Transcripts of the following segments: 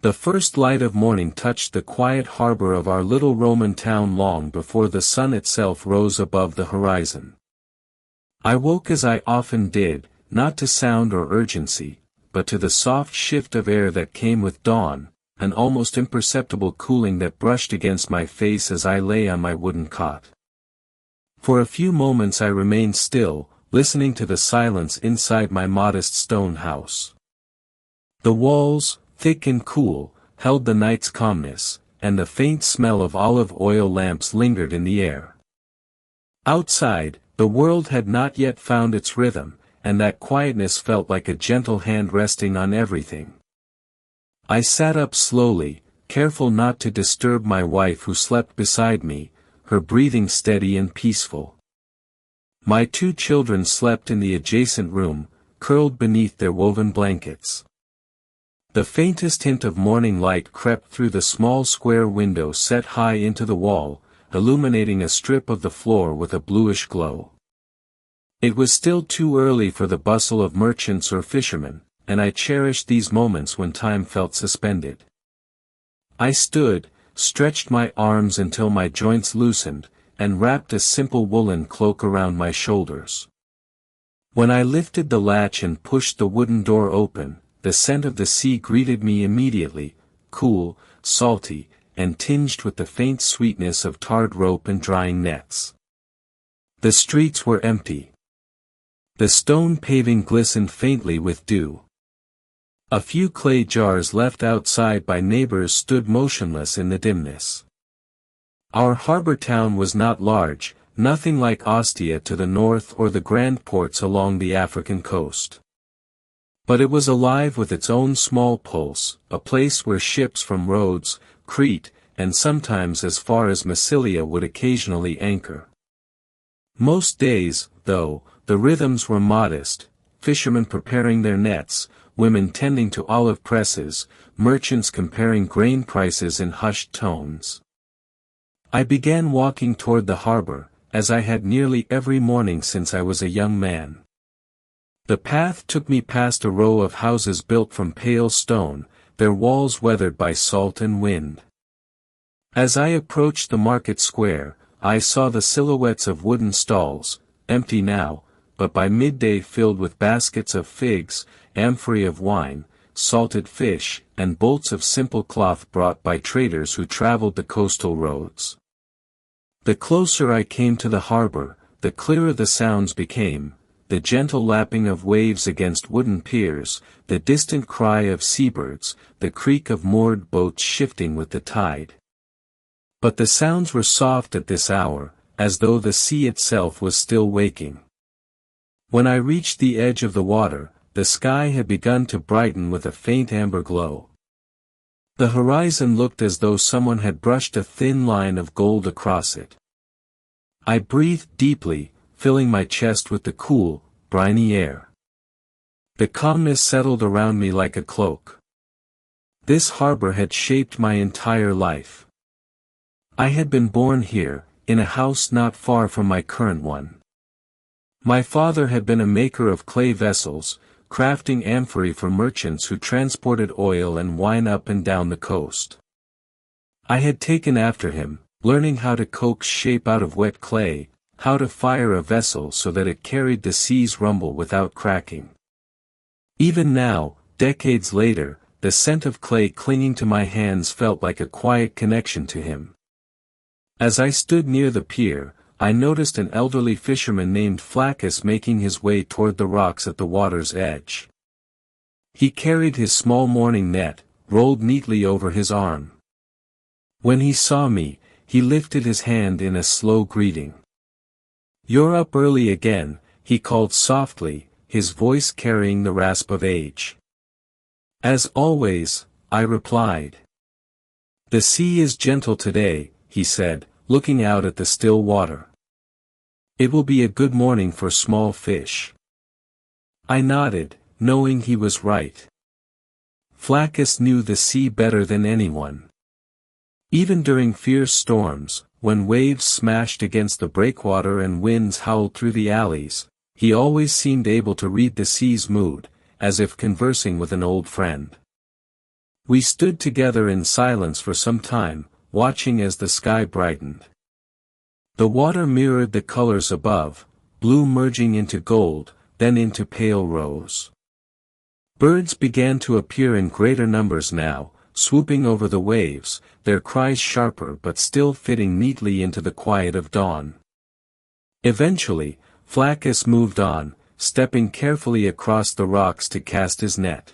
The first light of morning touched the quiet harbor of our little Roman town long before the sun itself rose above the horizon. I woke as I often did, not to sound or urgency, but to the soft shift of air that came with dawn, an almost imperceptible cooling that brushed against my face as I lay on my wooden cot. For a few moments I remained still, listening to the silence inside my modest stone house. The walls, thick and cool, held the night's calmness, and the faint smell of olive oil lamps lingered in the air. Outside, the world had not yet found its rhythm, and that quietness felt like a gentle hand resting on everything. I sat up slowly, careful not to disturb my wife who slept beside me, her breathing steady and peaceful. My 2 children slept in the adjacent room, curled beneath their woven blankets. The faintest hint of morning light crept through the small square window set high into the wall, illuminating a strip of the floor with a bluish glow. It was still too early for the bustle of merchants or fishermen, and I cherished these moments when time felt suspended. I stood, stretched my arms until my joints loosened, and wrapped a simple woolen cloak around my shoulders. When I lifted the latch and pushed the wooden door open, the scent of the sea greeted me immediately, cool, salty, and tinged with the faint sweetness of tarred rope and drying nets. The streets were empty. The stone paving glistened faintly with dew. A few clay jars left outside by neighbors stood motionless in the dimness. Our harbor town was not large, nothing like Ostia to the north or the grand ports along the African coast. But it was alive with its own small pulse, a place where ships from Rhodes, Crete, and sometimes as far as Massilia would occasionally anchor. Most days, though, the rhythms were modest, fishermen preparing their nets, women tending to olive presses, merchants comparing grain prices in hushed tones. I began walking toward the harbor, as I had nearly every morning since I was a young man. The path took me past a row of houses built from pale stone, their walls weathered by salt and wind. As I approached the market square, I saw the silhouettes of wooden stalls, empty now, but by midday filled with baskets of figs, amphorae of wine, salted fish, and bolts of simple cloth brought by traders who traveled the coastal roads. The closer I came to the harbor, the clearer the sounds became, the gentle lapping of waves against wooden piers, the distant cry of seabirds, the creak of moored boats shifting with the tide. But the sounds were soft at this hour, as though the sea itself was still waking. When I reached the edge of the water, the sky had begun to brighten with a faint amber glow. The horizon looked as though someone had brushed a thin line of gold across it. I breathed deeply, filling my chest with the cool, briny air. The calmness settled around me like a cloak. This harbor had shaped my entire life. I had been born here, in a house not far from my current one. My father had been a maker of clay vessels, crafting amphorae for merchants who transported oil and wine up and down the coast. I had taken after him, learning how to coax shape out of wet clay, how to fire a vessel so that it carried the sea's rumble without cracking. Even now, decades later, the scent of clay clinging to my hands felt like a quiet connection to him. As I stood near the pier, I noticed an elderly fisherman named Flaccus making his way toward the rocks at the water's edge. He carried his small morning net, rolled neatly over his arm. When he saw me, he lifted his hand in a slow greeting. "You're up early again," he called softly, his voice carrying the rasp of age. "As always," I replied. "The sea is gentle today," he said, looking out at the still water. "It will be a good morning for small fish." I nodded, knowing he was right. Flaccus knew the sea better than anyone. Even during fierce storms, when waves smashed against the breakwater and winds howled through the alleys, he always seemed able to read the sea's mood, as if conversing with an old friend. We stood together in silence for some time, watching as the sky brightened. The water mirrored the colors above, blue merging into gold, then into pale rose. Birds began to appear in greater numbers now, swooping over the waves, their cries sharper but still fitting neatly into the quiet of dawn. Eventually, Flaccus moved on, stepping carefully across the rocks to cast his net.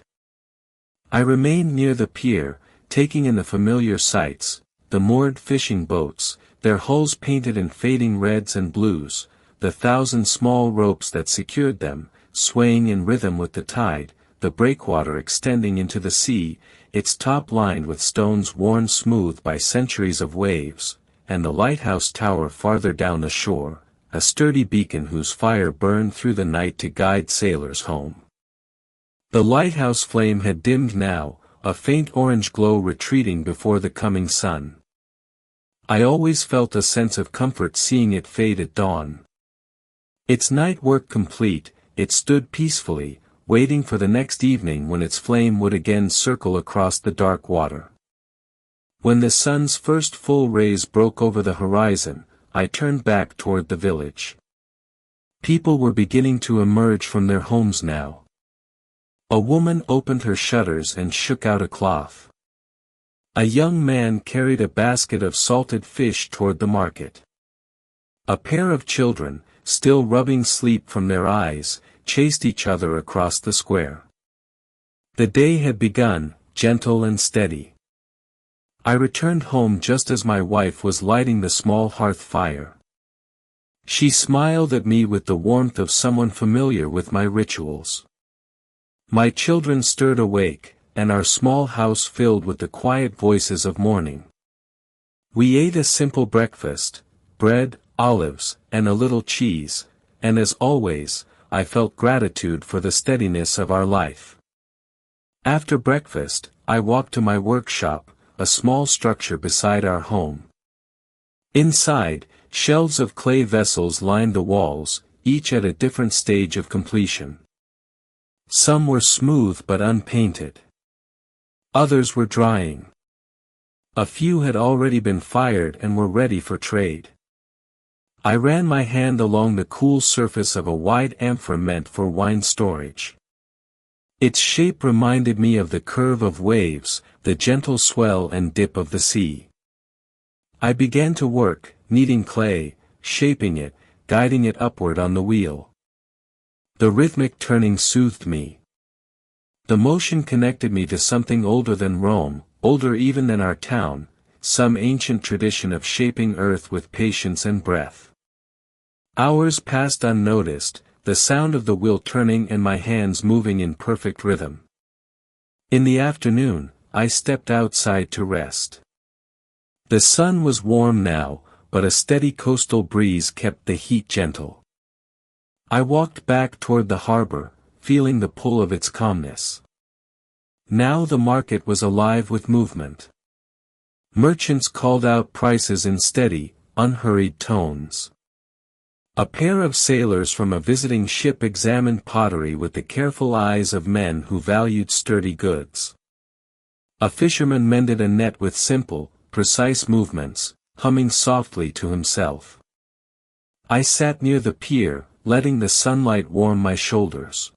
I remained near the pier, taking in the familiar sights, the moored fishing boats, their hulls painted in fading reds and blues, the thousand small ropes that secured them, swaying in rhythm with the tide, the breakwater extending into the sea, its top lined with stones worn smooth by centuries of waves, and the lighthouse tower farther down the shore, a sturdy beacon whose fire burned through the night to guide sailors home. The lighthouse flame had dimmed now, a faint orange glow retreating before the coming sun. I always felt a sense of comfort seeing it fade at dawn. Its night work complete, it stood peacefully, waiting for the next evening when its flame would again circle across the dark water. When the sun's first full rays broke over the horizon, I turned back toward the village. People were beginning to emerge from their homes now. A woman opened her shutters and shook out a cloth. A young man carried a basket of salted fish toward the market. A pair of children, still rubbing sleep from their eyes, chased each other across the square. The day had begun, gentle and steady. I returned home just as my wife was lighting the small hearth fire. She smiled at me with the warmth of someone familiar with my rituals. My children stirred awake, and our small house filled with the quiet voices of morning. We ate a simple breakfast, bread, olives, and a little cheese, and as always, I felt gratitude for the steadiness of our life. After breakfast, I walked to my workshop, a small structure beside our home. Inside, shelves of clay vessels lined the walls, each at a different stage of completion. Some were smooth but unpainted. Others were drying. A few had already been fired and were ready for trade. I ran my hand along the cool surface of a wide amphora meant for wine storage. Its shape reminded me of the curve of waves, the gentle swell and dip of the sea. I began to work, kneading clay, shaping it, guiding it upward on the wheel. The rhythmic turning soothed me. The motion connected me to something older than Rome, older even than our town, some ancient tradition of shaping earth with patience and breath. Hours passed unnoticed, the sound of the wheel turning and my hands moving in perfect rhythm. In the afternoon, I stepped outside to rest. The sun was warm now, but a steady coastal breeze kept the heat gentle. I walked back toward the harbor, feeling the pull of its calmness. Now the market was alive with movement. Merchants called out prices in steady, unhurried tones. A pair of sailors from a visiting ship examined pottery with the careful eyes of men who valued sturdy goods. A fisherman mended a net with simple, precise movements, humming softly to himself. I sat near the pier, letting the sunlight warm my shoulders.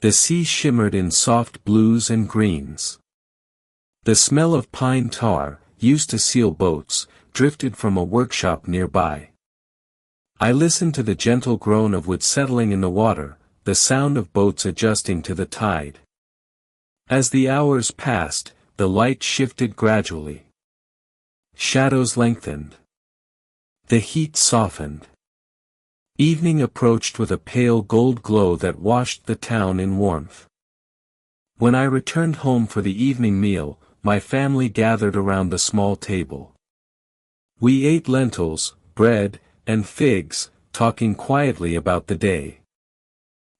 The sea shimmered in soft blues and greens. The smell of pine tar, used to seal boats, drifted from a workshop nearby. I listened to the gentle groan of wood settling in the water, the sound of boats adjusting to the tide. As the hours passed, the light shifted gradually. Shadows lengthened. The heat softened. Evening approached with a pale gold glow that washed the town in warmth. When I returned home for the evening meal, my family gathered around the small table. We ate lentils, bread, and figs, talking quietly about the day.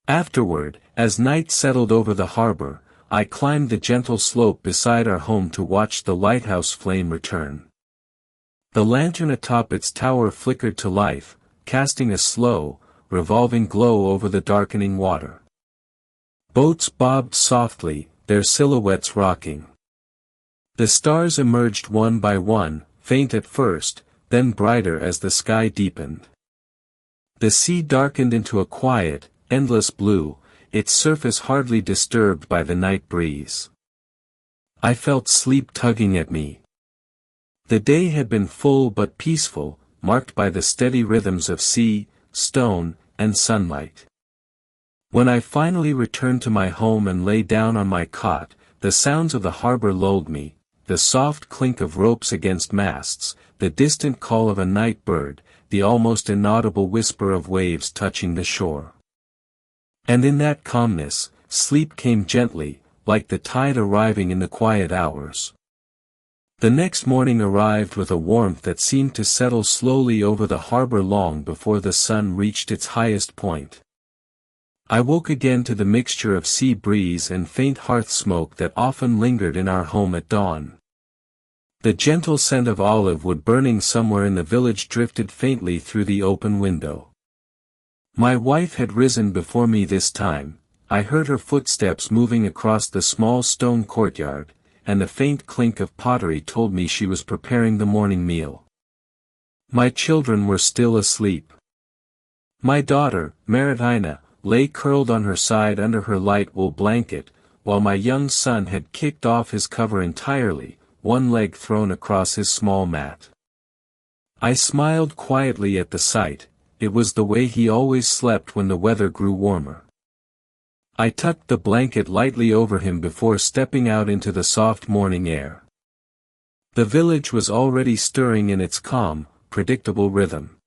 Afterward, as night settled over the harbor, I climbed the gentle slope beside our home to watch the lighthouse flame return. The lantern atop its tower flickered to life, casting a slow, revolving glow over the darkening water. Boats bobbed softly, their silhouettes rocking. The stars emerged one by one, faint at first, then brighter as the sky deepened. The sea darkened into a quiet, endless blue, its surface hardly disturbed by the night breeze. I felt sleep tugging at me. The day had been full but peaceful, marked by the steady rhythms of sea, stone, and sunlight. When I finally returned to my home and lay down on my cot, the sounds of the harbor lulled me, the soft clink of ropes against masts, the distant call of a night bird, the almost inaudible whisper of waves touching the shore. And in that calmness, sleep came gently, like the tide arriving in the quiet hours. The next morning arrived with a warmth that seemed to settle slowly over the harbor long before the sun reached its highest point. I woke again to the mixture of sea breeze and faint hearth smoke that often lingered in our home at dawn. The gentle scent of olive wood burning somewhere in the village drifted faintly through the open window. My wife had risen before me this time. I heard her footsteps moving across the small stone courtyard, and the faint clink of pottery told me she was preparing the morning meal. My children were still asleep. My daughter, Maritina, lay curled on her side under her light wool blanket, while my young son had kicked off his cover entirely, one leg thrown across his small mat. I smiled quietly at the sight. It was the way he always slept when the weather grew warmer. I tucked the blanket lightly over him before stepping out into the soft morning air. The village was already stirring in its calm, predictable rhythm.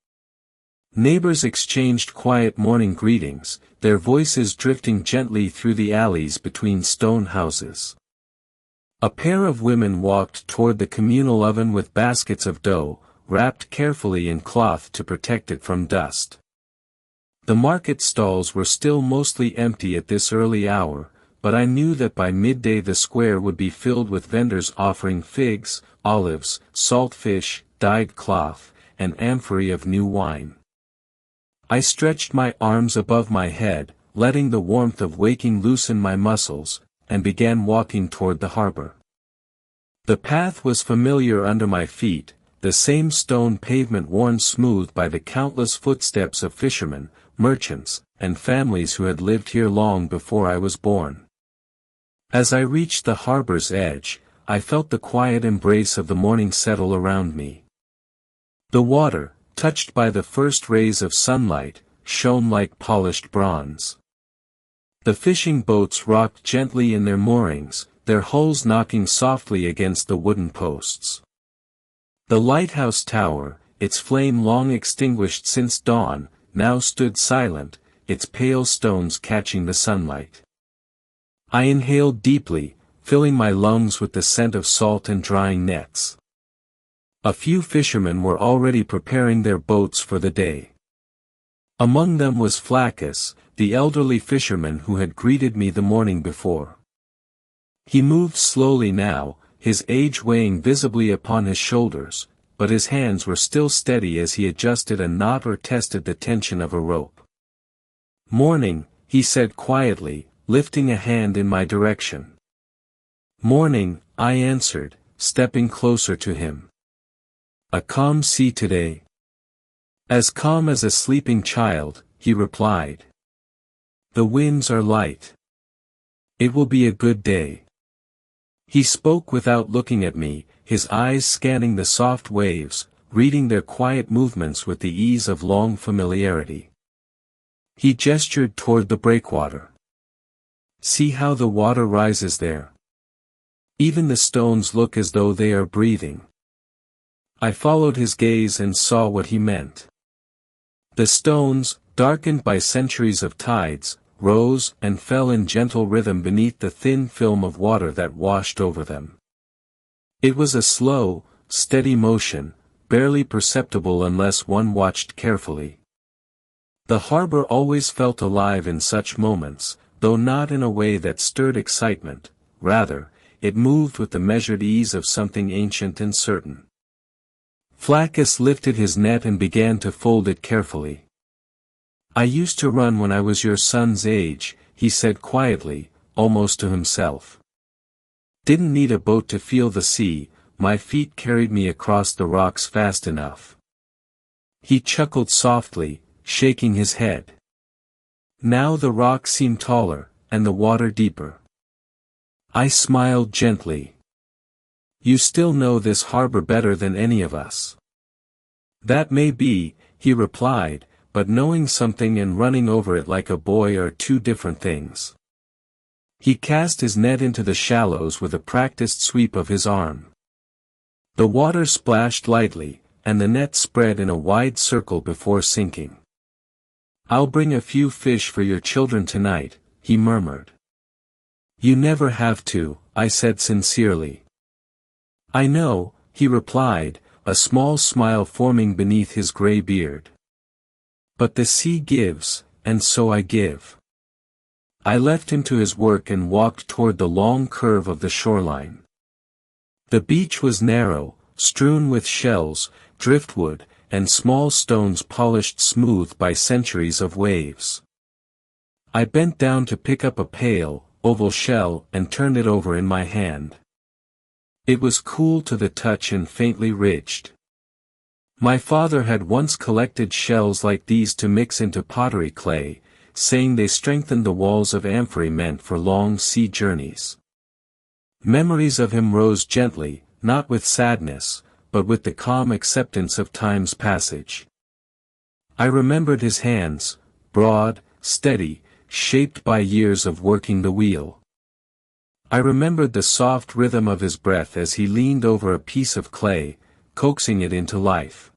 Neighbors exchanged quiet morning greetings, their voices drifting gently through the alleys between stone houses. A pair of women walked toward the communal oven with baskets of dough, wrapped carefully in cloth to protect it from dust. The market stalls were still mostly empty at this early hour, but I knew that by midday the square would be filled with vendors offering figs, olives, salt fish, dyed cloth, and amphorae of new wine. I stretched my arms above my head, letting the warmth of waking loosen my muscles, and began walking toward the harbor. The path was familiar under my feet, the same stone pavement worn smooth by the countless footsteps of fishermen, merchants, and families who had lived here long before I was born. As I reached the harbor's edge, I felt the quiet embrace of the morning settle around me. The water, touched by the first rays of sunlight, shone like polished bronze. The fishing boats rocked gently in their moorings, their hulls knocking softly against the wooden posts. The lighthouse tower, its flame long extinguished since dawn, now stood silent, its pale stones catching the sunlight. I inhaled deeply, filling my lungs with the scent of salt and drying nets. A few fishermen were already preparing their boats for the day. Among them was Flaccus, the elderly fisherman who had greeted me the morning before. He moved slowly now, his age weighing visibly upon his shoulders, but his hands were still steady as he adjusted a knot or tested the tension of a rope. "Morning," he said quietly, lifting a hand in my direction. "Morning," I answered, stepping closer to him. "A calm sea today." "As calm as a sleeping child," he replied. "The winds are light. It will be a good day." He spoke without looking at me, his eyes scanning the soft waves, reading their quiet movements with the ease of long familiarity. He gestured toward the breakwater. "See how the water rises there. Even the stones look as though they are breathing." I followed his gaze and saw what he meant. The stones, darkened by centuries of tides, rose and fell in gentle rhythm beneath the thin film of water that washed over them. It was a slow, steady motion, barely perceptible unless one watched carefully. The harbor always felt alive in such moments, though not in a way that stirred excitement, rather, it moved with the measured ease of something ancient and certain. Flaccus lifted his net and began to fold it carefully. "I used to run when I was your son's age," he said quietly, almost to himself. Didn't need a boat to feel the sea, my feet carried me across the rocks fast enough. He chuckled softly, shaking his head. Now the rocks seemed taller, and the water deeper. I smiled gently. You still know this harbor better than any of us. That may be, he replied, but knowing something and running over it like a boy are two different things. He cast his net into the shallows with a practiced sweep of his arm. The water splashed lightly, and the net spread in a wide circle before sinking. I'll bring a few fish for your children tonight, he murmured. You never have to, I said sincerely. I know, he replied, a small smile forming beneath his gray beard. But the sea gives, and so I give. I left him to his work and walked toward the long curve of the shoreline. The beach was narrow, strewn with shells, driftwood, and small stones polished smooth by centuries of waves. I bent down to pick up a pale, oval shell and turned it over in my hand. It was cool to the touch and faintly ridged. My father had once collected shells like these to mix into pottery clay, saying they strengthened the walls of amphorae meant for long sea journeys. Memories of him rose gently, not with sadness, but with the calm acceptance of time's passage. I remembered his hands, broad, steady, shaped by years of working the wheel. I remembered the soft rhythm of his breath as he leaned over a piece of clay, coaxing it into life.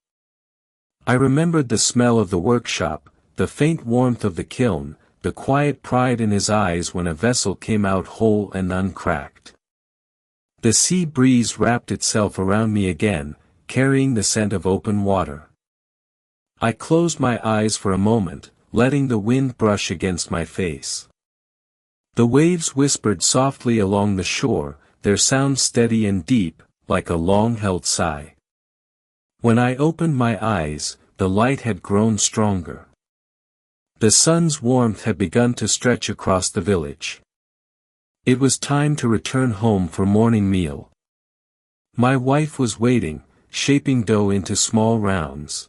I remembered the smell of the workshop, the faint warmth of the kiln, the quiet pride in his eyes when a vessel came out whole and uncracked. The sea breeze wrapped itself around me again, carrying the scent of open water. I closed my eyes for a moment, letting the wind brush against my face. The waves whispered softly along the shore, their sound steady and deep, like a long-held sigh. When I opened my eyes, the light had grown stronger. The sun's warmth had begun to stretch across the village. It was time to return home for morning meal. My wife was waiting, shaping dough into small rounds.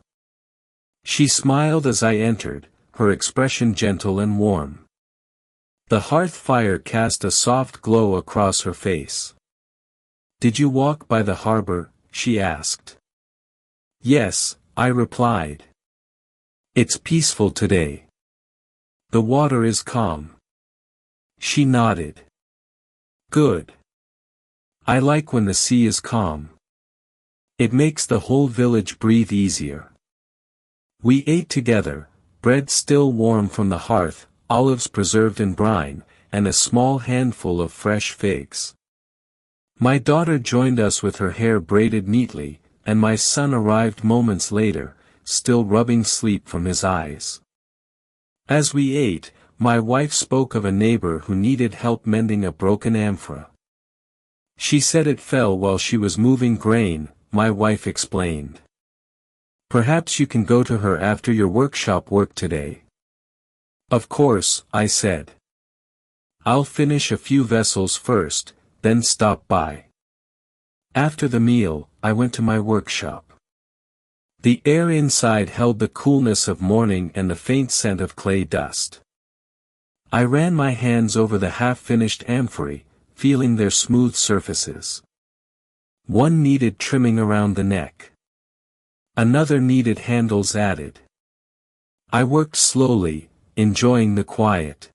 She smiled as I entered, her expression gentle and warm. The hearth fire cast a soft glow across her face. Did you walk by the harbor? She asked. Yes, I replied. It's peaceful today. The water is calm. She nodded. Good. I like when the sea is calm. It makes the whole village breathe easier. We ate together, bread still warm from the hearth, olives preserved in brine, and a small handful of fresh figs. My daughter joined us with her hair braided neatly, and my son arrived moments later, still rubbing sleep from his eyes. As we ate, my wife spoke of a neighbor who needed help mending a broken amphora. She said it fell while she was moving grain, my wife explained. Perhaps you can go to her after your workshop work today. Of course, I said. I'll finish a few vessels first, then stop by. After the meal, I went to my workshop. The air inside held the coolness of morning and the faint scent of clay dust. I ran my hands over the half-finished amphorae, feeling their smooth surfaces. One needed trimming around the neck. Another needed handles added. I worked slowly, enjoying the quiet.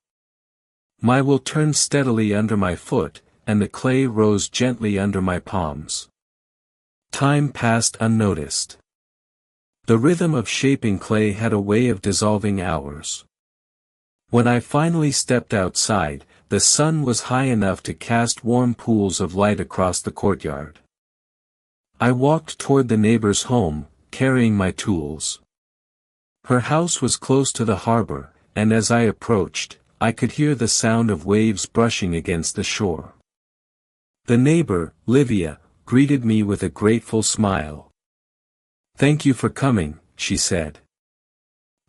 My will turned steadily under my foot, and the clay rose gently under my palms. Time passed unnoticed. The rhythm of shaping clay had a way of dissolving hours. When I finally stepped outside, the sun was high enough to cast warm pools of light across the courtyard. I walked toward the neighbor's home, carrying my tools. Her house was close to the harbor, and as I approached, I could hear the sound of waves brushing against the shore. The neighbor, Livia, greeted me with a grateful smile. Thank you for coming, she said.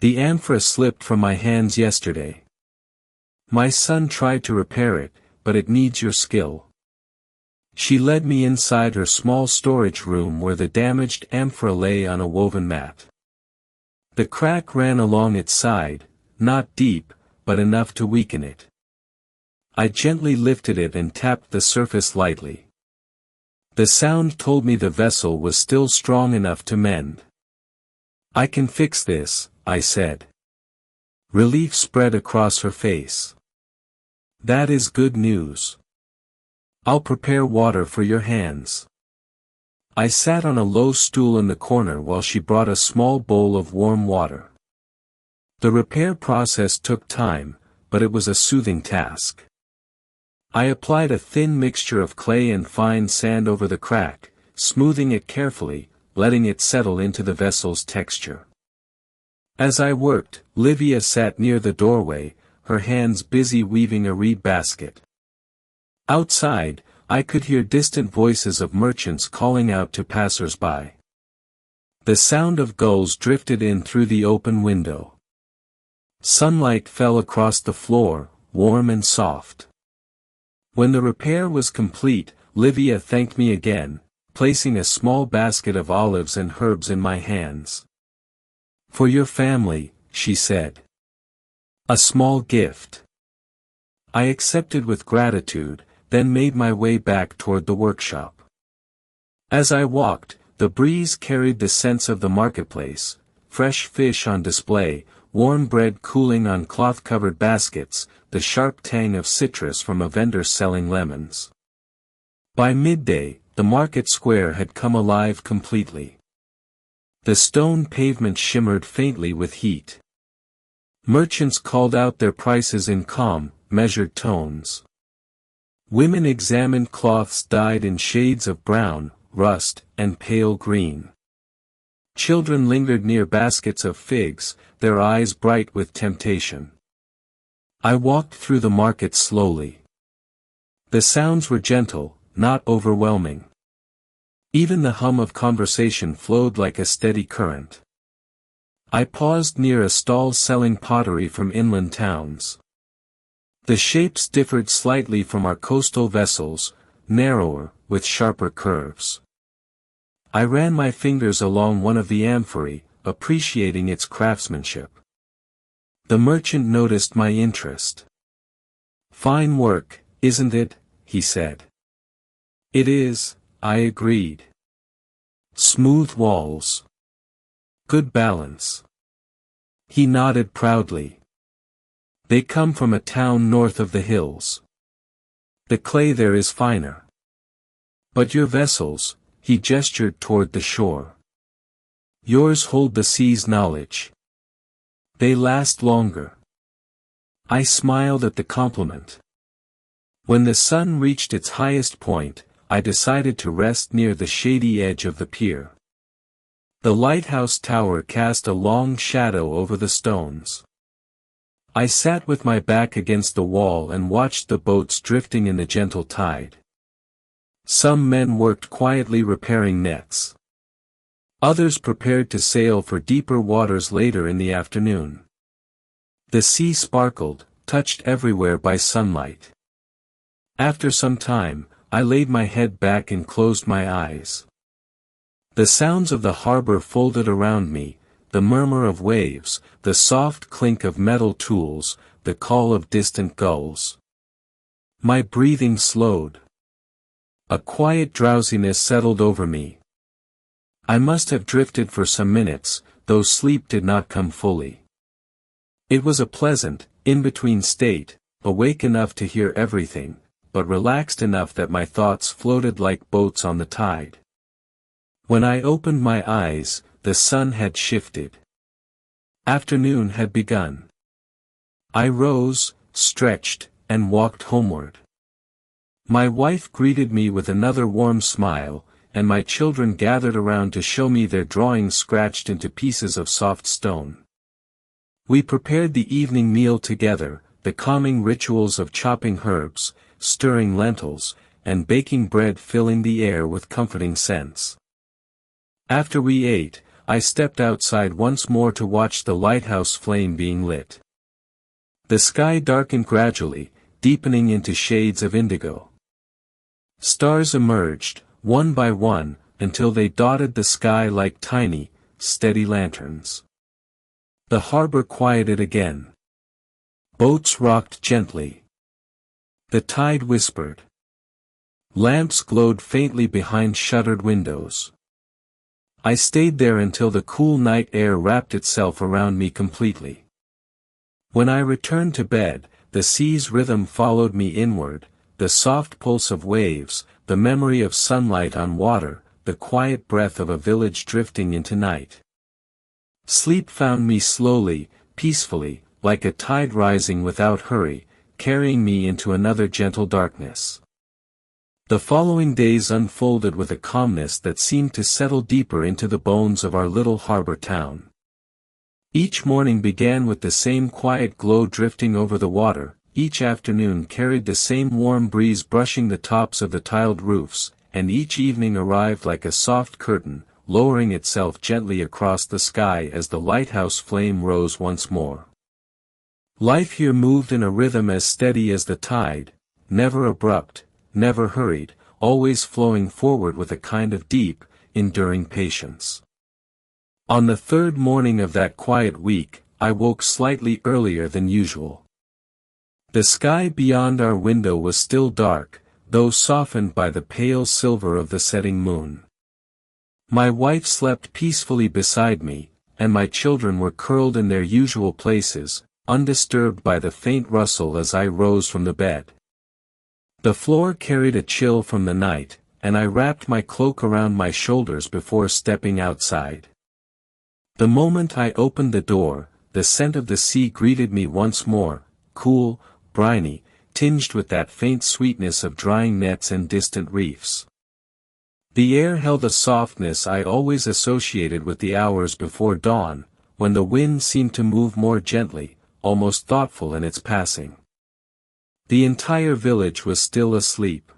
The amphora slipped from my hands yesterday. My son tried to repair it, but it needs your skill. She led me inside her small storage room where the damaged amphora lay on a woven mat. The crack ran along its side, not deep, but enough to weaken it. I gently lifted it and tapped the surface lightly. The sound told me the vessel was still strong enough to mend. "I can fix this," I said. Relief spread across her face. "That is good news. I'll prepare water for your hands." I sat on a low stool in the corner while she brought a small bowl of warm water. The repair process took time, but it was a soothing task. I applied a thin mixture of clay and fine sand over the crack, smoothing it carefully, letting it settle into the vessel's texture. As I worked, Livia sat near the doorway, her hands busy weaving a reed basket. Outside, I could hear distant voices of merchants calling out to passers-by. The sound of gulls drifted in through the open window. Sunlight fell across the floor, warm and soft. When the repair was complete, Livia thanked me again, placing a small basket of olives and herbs in my hands. "For your family," she said. "A small gift." I accepted with gratitude, then made my way back toward the workshop. As I walked, the breeze carried the scents of the marketplace, fresh fish on display, warm bread cooling on cloth-covered baskets, the sharp tang of citrus from a vendor selling lemons. By midday, the market square had come alive completely. The stone pavement shimmered faintly with heat. Merchants called out their prices in calm, measured tones. Women examined cloths dyed in shades of brown, rust, and pale green. Children lingered near baskets of figs, their eyes bright with temptation. I walked through the market slowly. The sounds were gentle, not overwhelming. Even the hum of conversation flowed like a steady current. I paused near a stall selling pottery from inland towns. The shapes differed slightly from our coastal vessels, narrower, with sharper curves. I ran my fingers along one of the amphorae, appreciating its craftsmanship. The merchant noticed my interest. "Fine work, isn't it?" he said. "It is," I agreed. "Smooth walls. Good balance." He nodded proudly. "They come from a town north of the hills. The clay there is finer. But your vessels," he gestured toward the shore. "Yours hold the sea's knowledge. They last longer." I smiled at the compliment. When the sun reached its highest point, I decided to rest near the shady edge of the pier. The lighthouse tower cast a long shadow over the stones. I sat with my back against the wall and watched the boats drifting in the gentle tide. Some men worked quietly repairing nets. Others prepared to sail for deeper waters later in the afternoon. The sea sparkled, touched everywhere by sunlight. After some time, I laid my head back and closed my eyes. The sounds of the harbor folded around me, the murmur of waves, the soft clink of metal tools, the call of distant gulls. My breathing slowed. A quiet drowsiness settled over me. I must have drifted for some minutes, though sleep did not come fully. It was a pleasant, in-between state, awake enough to hear everything, but relaxed enough that my thoughts floated like boats on the tide. When I opened my eyes, the sun had shifted. Afternoon had begun. I rose, stretched, and walked homeward. My wife greeted me with another warm smile, and my children gathered around to show me their drawings scratched into pieces of soft stone. We prepared the evening meal together, the calming rituals of chopping herbs, stirring lentils, and baking bread filling the air with comforting scents. After we ate, I stepped outside once more to watch the lighthouse flame being lit. The sky darkened gradually, deepening into shades of indigo. Stars emerged, one by one, until they dotted the sky like tiny, steady lanterns. The harbor quieted again. Boats rocked gently. The tide whispered. Lamps glowed faintly behind shuttered windows. I stayed there until the cool night air wrapped itself around me completely. When I returned to bed, the sea's rhythm followed me inward, the soft pulse of waves, the memory of sunlight on water, the quiet breath of a village drifting into night. Sleep found me slowly, peacefully, like a tide rising without hurry, carrying me into another gentle darkness. The following days unfolded with a calmness that seemed to settle deeper into the bones of our little harbor town. Each morning began with the same quiet glow drifting over the water, each afternoon carried the same warm breeze brushing the tops of the tiled roofs, and each evening arrived like a soft curtain, lowering itself gently across the sky as the lighthouse flame rose once more. Life here moved in a rhythm as steady as the tide, never abrupt, never hurried, always flowing forward with a kind of deep, enduring patience. On the third morning of that quiet week, I woke slightly earlier than usual. The sky beyond our window was still dark, though softened by the pale silver of the setting moon. My wife slept peacefully beside me, and my children were curled in their usual places, undisturbed by the faint rustle as I rose from the bed. The floor carried a chill from the night, and I wrapped my cloak around my shoulders before stepping outside. The moment I opened the door, the scent of the sea greeted me once more, cool, briny, tinged with that faint sweetness of drying nets and distant reefs. The air held a softness I always associated with the hours before dawn, when the wind seemed to move more gently, almost thoughtful in its passing. The entire village was still asleep.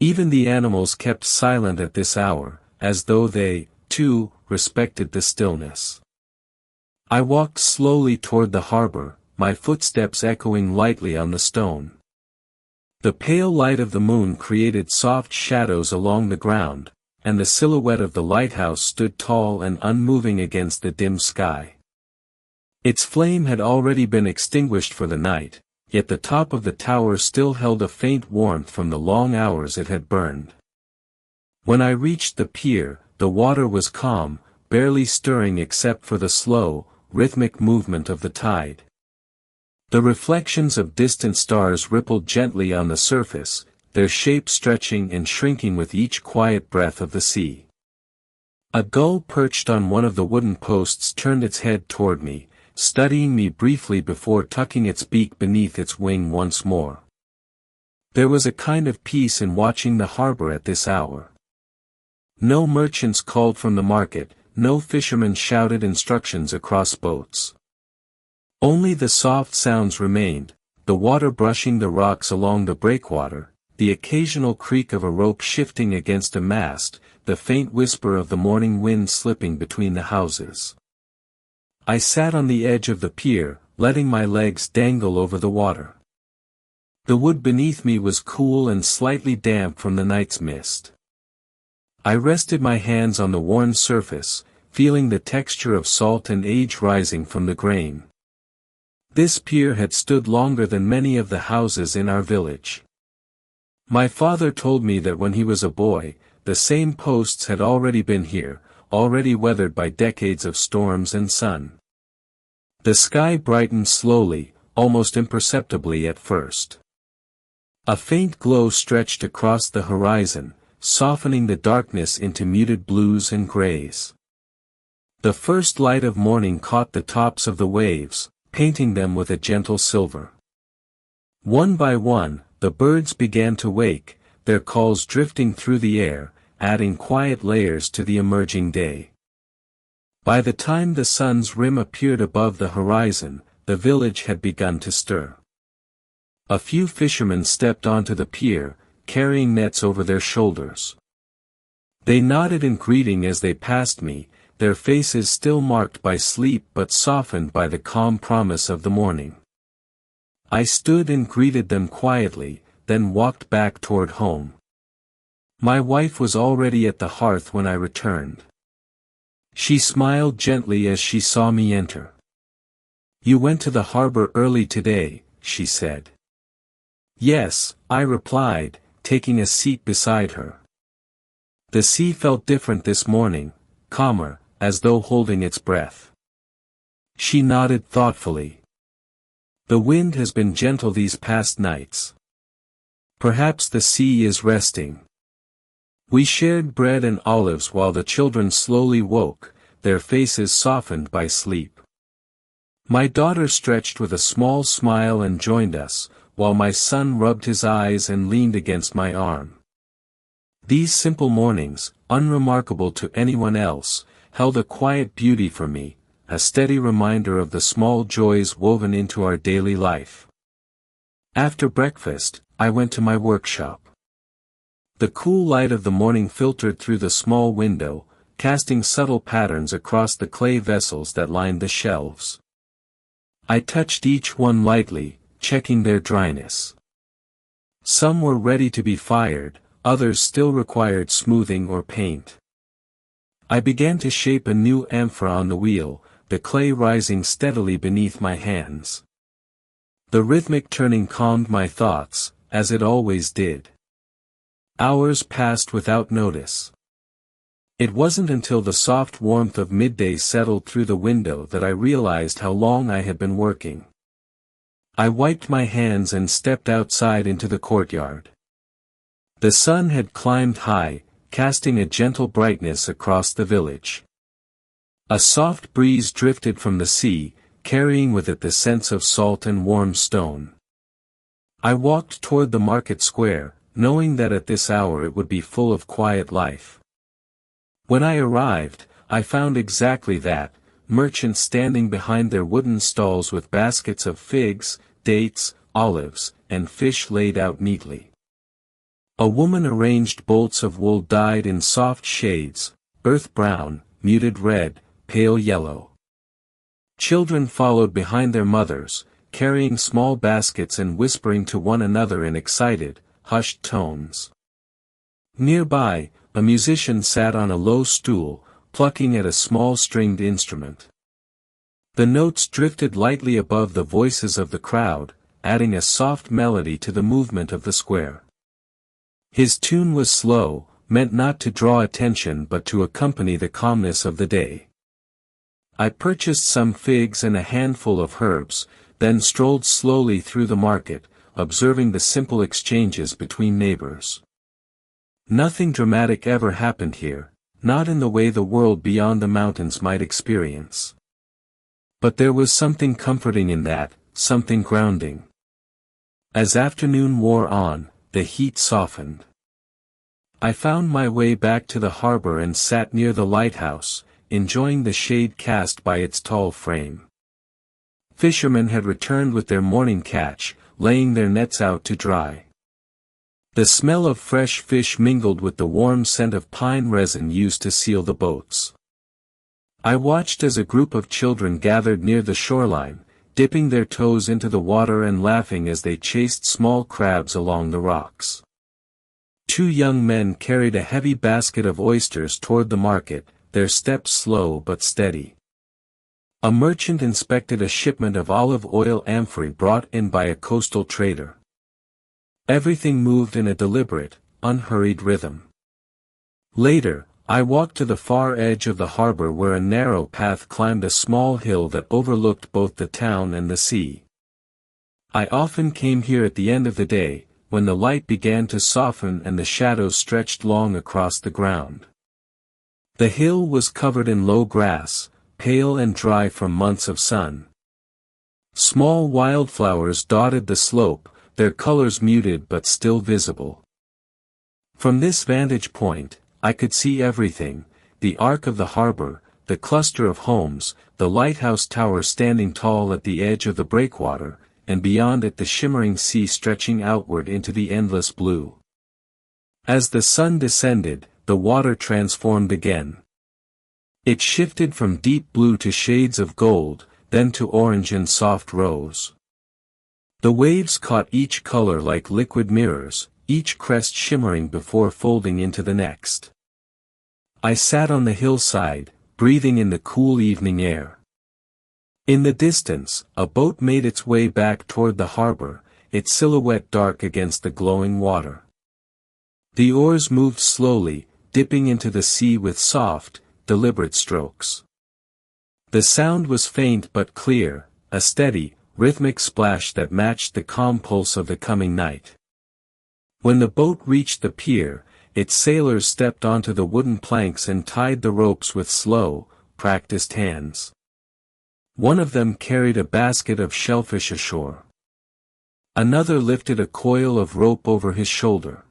Even the animals kept silent at this hour, as though they, too, respected the stillness. I walked slowly toward the harbor, my footsteps echoing lightly on the stone. The pale light of the moon created soft shadows along the ground, and the silhouette of the lighthouse stood tall and unmoving against the dim sky. Its flame had already been extinguished for the night, yet the top of the tower still held a faint warmth from the long hours it had burned. When I reached the pier, the water was calm, barely stirring except for the slow, rhythmic movement of the tide. The reflections of distant stars rippled gently on the surface, their shapes stretching and shrinking with each quiet breath of the sea. A gull perched on one of the wooden posts turned its head toward me, studying me briefly before tucking its beak beneath its wing once more. There was a kind of peace in watching the harbor at this hour. No merchants called from the market, no fishermen shouted instructions across boats. Only the soft sounds remained, the water brushing the rocks along the breakwater, the occasional creak of a rope shifting against a mast, the faint whisper of the morning wind slipping between the houses. I sat on the edge of the pier, letting my legs dangle over the water. The wood beneath me was cool and slightly damp from the night's mist. I rested my hands on the worn surface, feeling the texture of salt and age rising from the grain. This pier had stood longer than many of the houses in our village. My father told me that when he was a boy, the same posts had already been here, already weathered by decades of storms and sun. The sky brightened slowly, almost imperceptibly at first. A faint glow stretched across the horizon, softening the darkness into muted blues and grays. The first light of morning caught the tops of the waves, painting them with a gentle silver. One by one, the birds began to wake, their calls drifting through the air, adding quiet layers to the emerging day. By the time the sun's rim appeared above the horizon, the village had begun to stir. A few fishermen stepped onto the pier, carrying nets over their shoulders. They nodded in greeting as they passed me, their faces still marked by sleep but softened by the calm promise of the morning. I stood and greeted them quietly, then walked back toward home. My wife was already at the hearth when I returned. She smiled gently as she saw me enter. "You went to the harbor early today," she said. "Yes," I replied, taking a seat beside her. The sea felt different this morning, calmer, as though holding its breath. She nodded thoughtfully. "The wind has been gentle these past nights. Perhaps the sea is resting." We shared bread and olives while the children slowly woke, their faces softened by sleep. My daughter stretched with a small smile and joined us, while my son rubbed his eyes and leaned against my arm. These simple mornings, unremarkable to anyone else, held a quiet beauty for me, a steady reminder of the small joys woven into our daily life. After breakfast, I went to my workshop. The cool light of the morning filtered through the small window, casting subtle patterns across the clay vessels that lined the shelves. I touched each one lightly, checking their dryness. Some were ready to be fired, others still required smoothing or paint. I began to shape a new amphora on the wheel, the clay rising steadily beneath my hands. The rhythmic turning calmed my thoughts, as it always did. Hours passed without notice. It wasn't until the soft warmth of midday settled through the window that I realized how long I had been working. I wiped my hands and stepped outside into the courtyard. The sun had climbed high, casting a gentle brightness across the village. A soft breeze drifted from the sea, carrying with it the sense of salt and warm stone. I walked toward the market square, knowing that at this hour it would be full of quiet life. When I arrived, I found exactly that, merchants standing behind their wooden stalls with baskets of figs, dates, olives, and fish laid out neatly. A woman arranged bolts of wool dyed in soft shades, earth brown, muted red, pale yellow. Children followed behind their mothers, carrying small baskets and whispering to one another in excited, hushed tones. Nearby, a musician sat on a low stool, plucking at a small stringed instrument. The notes drifted lightly above the voices of the crowd, adding a soft melody to the movement of the square. His tune was slow, meant not to draw attention but to accompany the calmness of the day. I purchased some figs and a handful of herbs, then strolled slowly through the market, observing the simple exchanges between neighbors. Nothing dramatic ever happened here, not in the way the world beyond the mountains might experience. But there was something comforting in that, something grounding. As afternoon wore on, the heat softened. I found my way back to the harbor and sat near the lighthouse, enjoying the shade cast by its tall frame. Fishermen had returned with their morning catch, laying their nets out to dry. The smell of fresh fish mingled with the warm scent of pine resin used to seal the boats. I watched as a group of children gathered near the shoreline, dipping their toes into the water and laughing as they chased small crabs along the rocks. Two young men carried a heavy basket of oysters toward the market, their steps slow but steady. A merchant inspected a shipment of olive oil amphorae brought in by a coastal trader. Everything moved in a deliberate, unhurried rhythm. Later, I walked to the far edge of the harbor where a narrow path climbed a small hill that overlooked both the town and the sea. I often came here at the end of the day, when the light began to soften and the shadows stretched long across the ground. The hill was covered in low grass, pale and dry from months of sun. Small wildflowers dotted the slope, their colors muted but still visible. From this vantage point, I could see everything: the arc of the harbor, the cluster of homes, the lighthouse tower standing tall at the edge of the breakwater, and beyond it the shimmering sea stretching outward into the endless blue. As the sun descended, the water transformed again. It shifted from deep blue to shades of gold, then to orange and soft rose. The waves caught each color like liquid mirrors, each crest shimmering before folding into the next. I sat on the hillside, breathing in the cool evening air. In the distance, a boat made its way back toward the harbor, its silhouette dark against the glowing water. The oars moved slowly, dipping into the sea with soft, deliberate strokes. The sound was faint but clear, a steady, rhythmic splash that matched the calm pulse of the coming night. When the boat reached the pier, its sailors stepped onto the wooden planks and tied the ropes with slow, practiced hands. One of them carried a basket of shellfish ashore. Another lifted a coil of rope over his shoulder.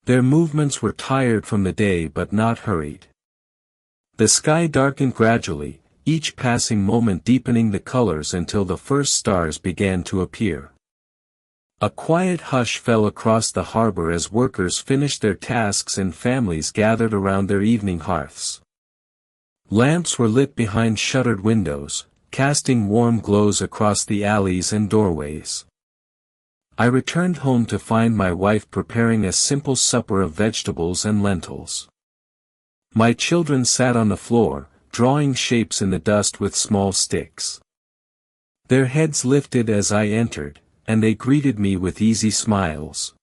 Their movements were tired from the day but not hurried. The sky darkened gradually, each passing moment deepening the colors until the first stars began to appear. A quiet hush fell across the harbor as workers finished their tasks and families gathered around their evening hearths. Lamps were lit behind shuttered windows, casting warm glows across the alleys and doorways. I returned home to find my wife preparing a simple supper of vegetables and lentils. My children sat on the floor, drawing shapes in the dust with small sticks. Their heads lifted as I entered, and they greeted me with easy smiles.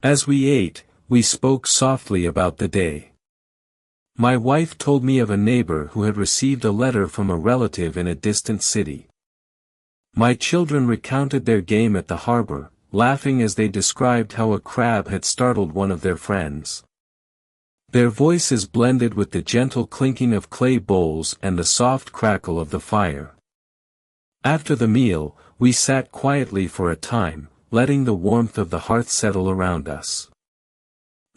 As we ate, we spoke softly about the day. My wife told me of a neighbor who had received a letter from a relative in a distant city. My children recounted their game at the harbor, laughing as they described how a crab had startled one of their friends. Their voices blended with the gentle clinking of clay bowls and the soft crackle of the fire. After the meal, we sat quietly for a time, letting the warmth of the hearth settle around us.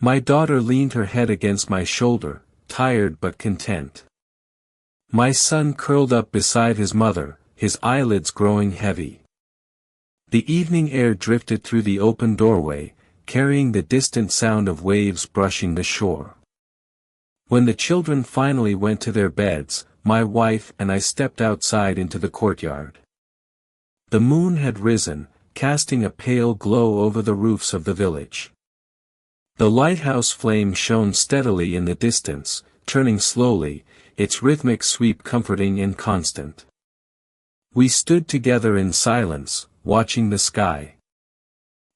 My daughter leaned her head against my shoulder, tired but content. My son curled up beside his mother, his eyelids growing heavy. The evening air drifted through the open doorway, carrying the distant sound of waves brushing the shore. When the children finally went to their beds, my wife and I stepped outside into the courtyard. The moon had risen, casting a pale glow over the roofs of the village. The lighthouse flame shone steadily in the distance, turning slowly, its rhythmic sweep comforting and constant. We stood together in silence, watching the sky.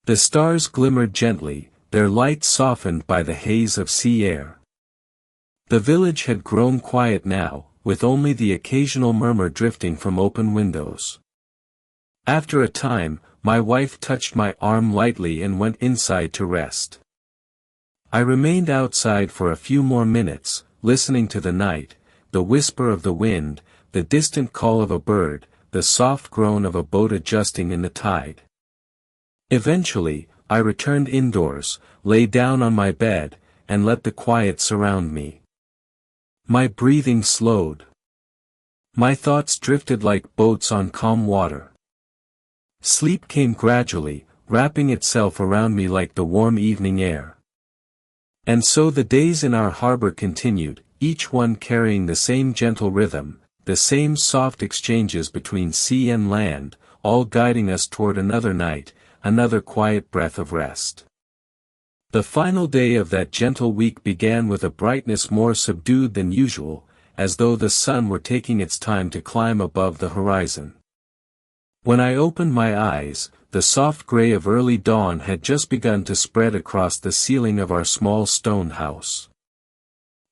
The stars glimmered gently, their light softened by the haze of sea air. The village had grown quiet now, with only the occasional murmur drifting from open windows. After a time, my wife touched my arm lightly and went inside to rest. I remained outside for a few more minutes, listening to the night, the whisper of the wind, the distant call of a bird, the soft groan of a boat adjusting in the tide. Eventually, I returned indoors, lay down on my bed, and let the quiet surround me. My breathing slowed. My thoughts drifted like boats on calm water. Sleep came gradually, wrapping itself around me like the warm evening air. And so the days in our harbor continued, each one carrying the same gentle rhythm, the same soft exchanges between sea and land, all guiding us toward another night, another quiet breath of rest. The final day of that gentle week began with a brightness more subdued than usual, as though the sun were taking its time to climb above the horizon. When I opened my eyes, the soft gray of early dawn had just begun to spread across the ceiling of our small stone house.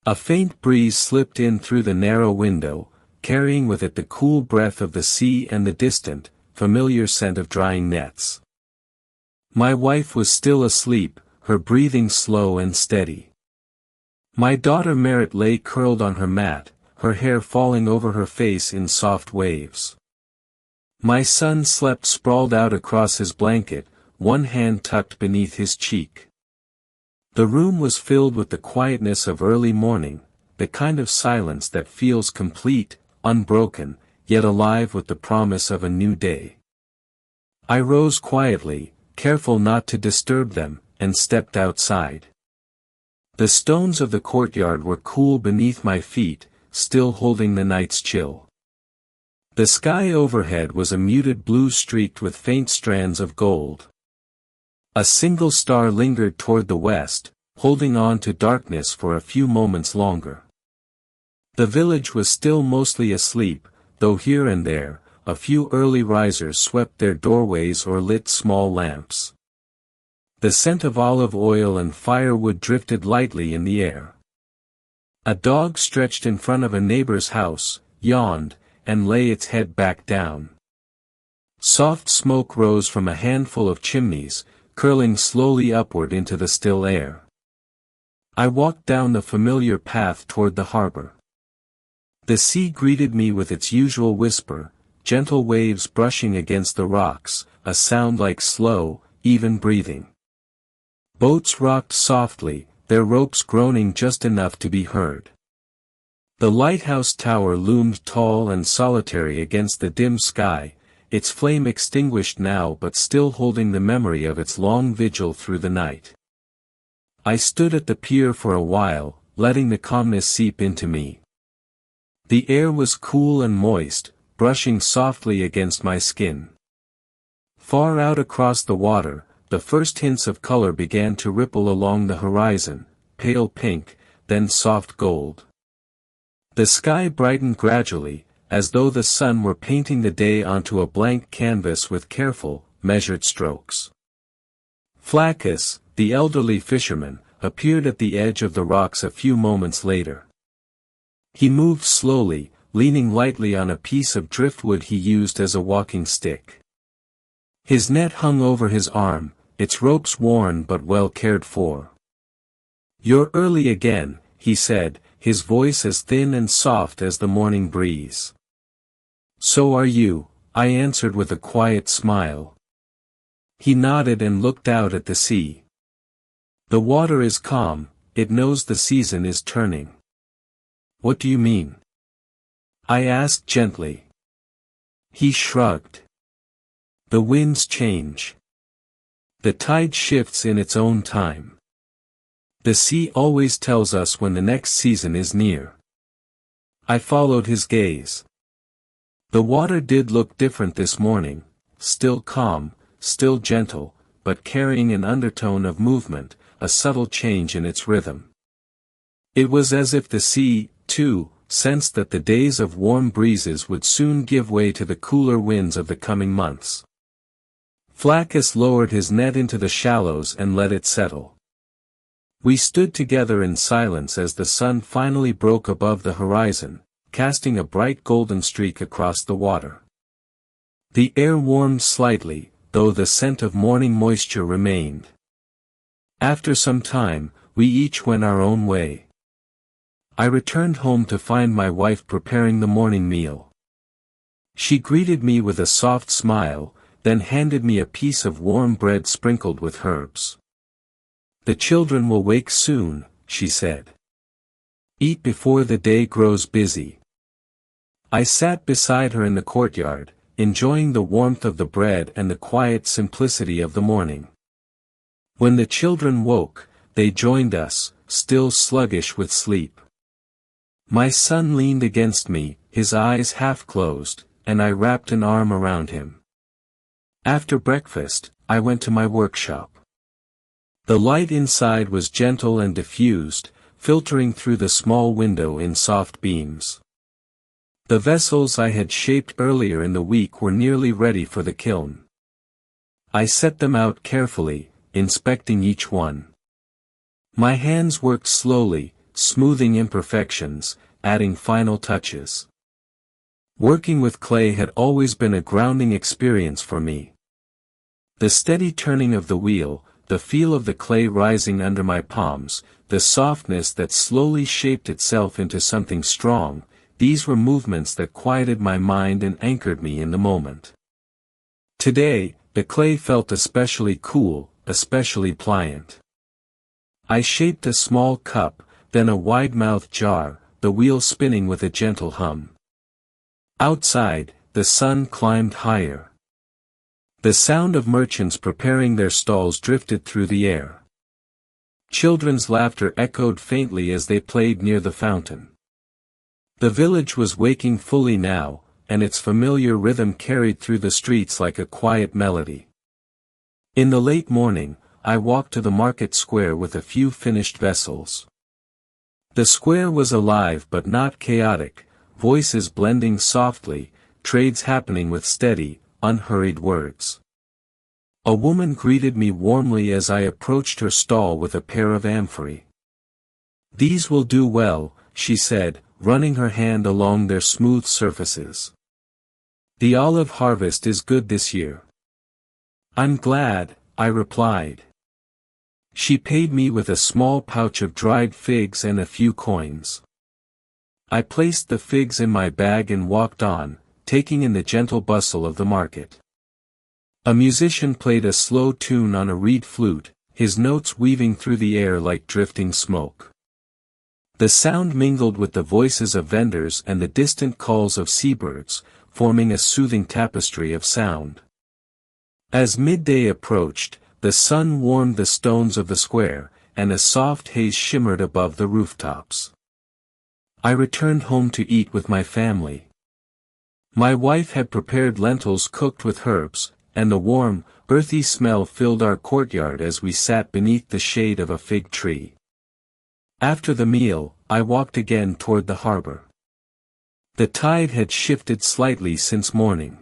A faint breeze slipped in through the narrow window, carrying with it the cool breath of the sea and the distant, familiar scent of drying nets. My wife was still asleep, her breathing slow and steady. My daughter Merritt lay curled on her mat, her hair falling over her face in soft waves. My son slept sprawled out across his blanket, one hand tucked beneath his cheek. The room was filled with the quietness of early morning, the kind of silence that feels complete, unbroken, yet alive with the promise of a new day. I rose quietly, careful not to disturb them, and stepped outside. The stones of the courtyard were cool beneath my feet, still holding the night's chill. The sky overhead was a muted blue streaked with faint strands of gold. A single star lingered toward the west, holding on to darkness for a few moments longer. The village was still mostly asleep, though here and there, a few early risers swept their doorways or lit small lamps. The scent of olive oil and firewood drifted lightly in the air. A dog stretched in front of a neighbor's house, yawned, and lay its head back down. Soft smoke rose from a handful of chimneys, curling slowly upward into the still air. I walked down the familiar path toward the harbor. The sea greeted me with its usual whisper, gentle waves brushing against the rocks, a sound like slow, even breathing. Boats rocked softly, their ropes groaning just enough to be heard. The lighthouse tower loomed tall and solitary against the dim sky, its flame extinguished now but still holding the memory of its long vigil through the night. I stood at the pier for a while, letting the calmness seep into me. The air was cool and moist, brushing softly against my skin. Far out across the water, the first hints of color began to ripple along the horizon, pale pink, then soft gold. The sky brightened gradually, as though the sun were painting the day onto a blank canvas with careful, measured strokes. Flaccus, the elderly fisherman, appeared at the edge of the rocks a few moments later. He moved slowly, leaning lightly on a piece of driftwood he used as a walking stick. His net hung over his arm, its ropes worn but well cared for. "You're early again," he said, his voice as thin and soft as the morning breeze. "So are you," I answered with a quiet smile. He nodded and looked out at the sea. "The water is calm, it knows the season is turning." "What do you mean?" I asked gently. He shrugged. "The winds change. The tide shifts in its own time. The sea always tells us when the next season is near." I followed his gaze. The water did look different this morning, still calm, still gentle, but carrying an undertone of movement, a subtle change in its rhythm. It was as if the sea, too, sensed that the days of warm breezes would soon give way to the cooler winds of the coming months. Flaccus lowered his net into the shallows and let it settle. We stood together in silence as the sun finally broke above the horizon, casting a bright golden streak across the water. The air warmed slightly, though the scent of morning moisture remained. After some time, we each went our own way. I returned home to find my wife preparing the morning meal. She greeted me with a soft smile, then handed me a piece of warm bread sprinkled with herbs. "The children will wake soon," she said. "Eat before the day grows busy." I sat beside her in the courtyard, enjoying the warmth of the bread and the quiet simplicity of the morning. When the children woke, they joined us, still sluggish with sleep. My son leaned against me, his eyes half closed, and I wrapped an arm around him. After breakfast, I went to my workshop. The light inside was gentle and diffused, filtering through the small window in soft beams. The vessels I had shaped earlier in the week were nearly ready for the kiln. I set them out carefully, inspecting each one. My hands worked slowly, smoothing imperfections, adding final touches. Working with clay had always been a grounding experience for me. The steady turning of the wheel, the feel of the clay rising under my palms, the softness that slowly shaped itself into something strong, these were movements that quieted my mind and anchored me in the moment. Today, the clay felt especially cool, especially pliant. I shaped a small cup, then a wide-mouthed jar, the wheel spinning with a gentle hum. Outside, the sun climbed higher. The sound of merchants preparing their stalls drifted through the air. Children's laughter echoed faintly as they played near the fountain. The village was waking fully now, and its familiar rhythm carried through the streets like a quiet melody. In the late morning, I walked to the market square with a few finished vessels. The square was alive but not chaotic, voices blending softly, trades happening with steady, unhurried words. A woman greeted me warmly as I approached her stall with a pair of amphorae. "These will do well," she said, running her hand along their smooth surfaces. "The olive harvest is good this year." "I'm glad," I replied. She paid me with a small pouch of dried figs and a few coins. I placed the figs in my bag and walked on, taking in the gentle bustle of the market. A musician played a slow tune on a reed flute, his notes weaving through the air like drifting smoke. The sound mingled with the voices of vendors and the distant calls of seabirds, forming a soothing tapestry of sound. As midday approached, the sun warmed the stones of the square, and a soft haze shimmered above the rooftops. I returned home to eat with my family. My wife had prepared lentils cooked with herbs, and the warm, earthy smell filled our courtyard as we sat beneath the shade of a fig tree. After the meal, I walked again toward the harbor. The tide had shifted slightly since morning.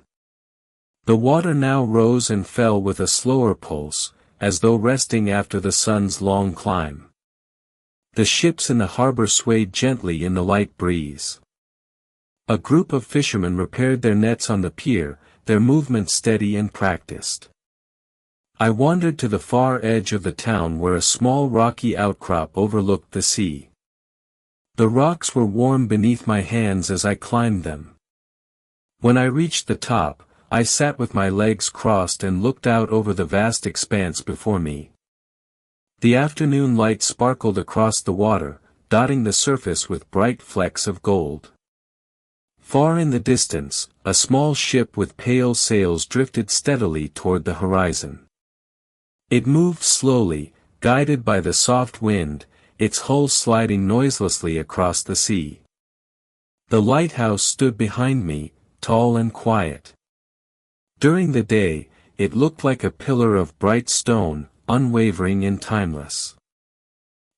The water now rose and fell with a slower pulse, as though resting after the sun's long climb. The ships in the harbor swayed gently in the light breeze. A group of fishermen repaired their nets on the pier, their movements steady and practiced. I wandered to the far edge of the town where a small rocky outcrop overlooked the sea. The rocks were warm beneath my hands as I climbed them. When I reached the top, I sat with my legs crossed and looked out over the vast expanse before me. The afternoon light sparkled across the water, dotting the surface with bright flecks of gold. Far in the distance, a small ship with pale sails drifted steadily toward the horizon. It moved slowly, guided by the soft wind, its hull sliding noiselessly across the sea. The lighthouse stood behind me, tall and quiet. During the day, it looked like a pillar of bright stone, unwavering and timeless.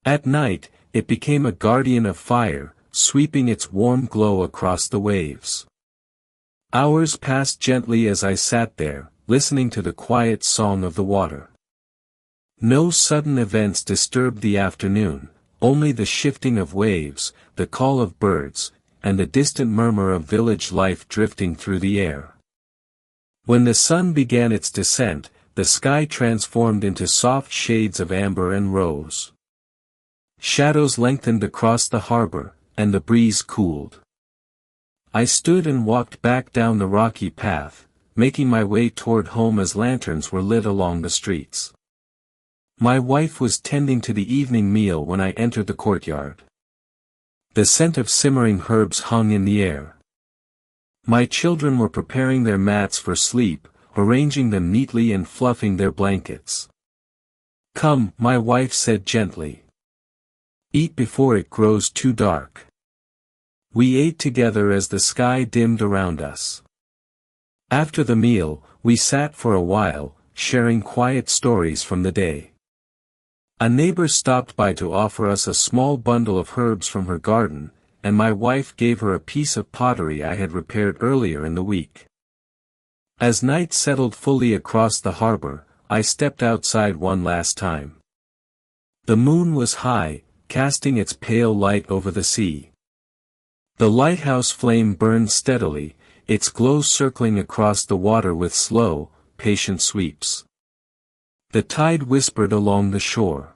At night, it became a guardian of fire, sweeping its warm glow across the waves. Hours passed gently as I sat there, listening to the quiet song of the water. No sudden events disturbed the afternoon, only the shifting of waves, the call of birds, and the distant murmur of village life drifting through the air. When the sun began its descent, the sky transformed into soft shades of amber and rose. Shadows lengthened across the harbor, and the breeze cooled. I stood and walked back down the rocky path, making my way toward home as lanterns were lit along the streets. My wife was tending to the evening meal when I entered the courtyard. The scent of simmering herbs hung in the air. My children were preparing their mats for sleep, arranging them neatly and fluffing their blankets. "Come," my wife said gently. "Eat before it grows too dark." We ate together as the sky dimmed around us. After the meal, we sat for a while, sharing quiet stories from the day. A neighbor stopped by to offer us a small bundle of herbs from her garden, and my wife gave her a piece of pottery I had repaired earlier in the week. As night settled fully across the harbor, I stepped outside one last time. The moon was high, casting its pale light over the sea. The lighthouse flame burned steadily, its glow circling across the water with slow, patient sweeps. The tide whispered along the shore.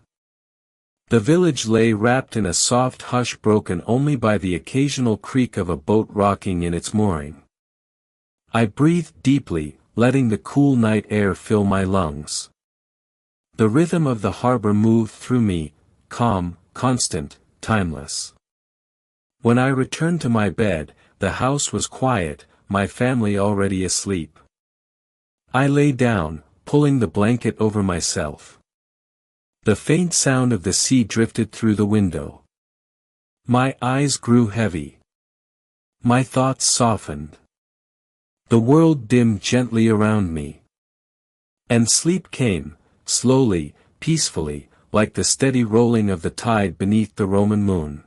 The village lay wrapped in a soft hush broken only by the occasional creak of a boat rocking in its mooring. I breathed deeply, letting the cool night air fill my lungs. The rhythm of the harbor moved through me, calm, constant, timeless. When I returned to my bed, the house was quiet, my family already asleep. I lay down, pulling the blanket over myself. The faint sound of the sea drifted through the window. My eyes grew heavy. My thoughts softened. The world dimmed gently around me. And sleep came, slowly, peacefully, like the steady rolling of the tide beneath the Roman moon.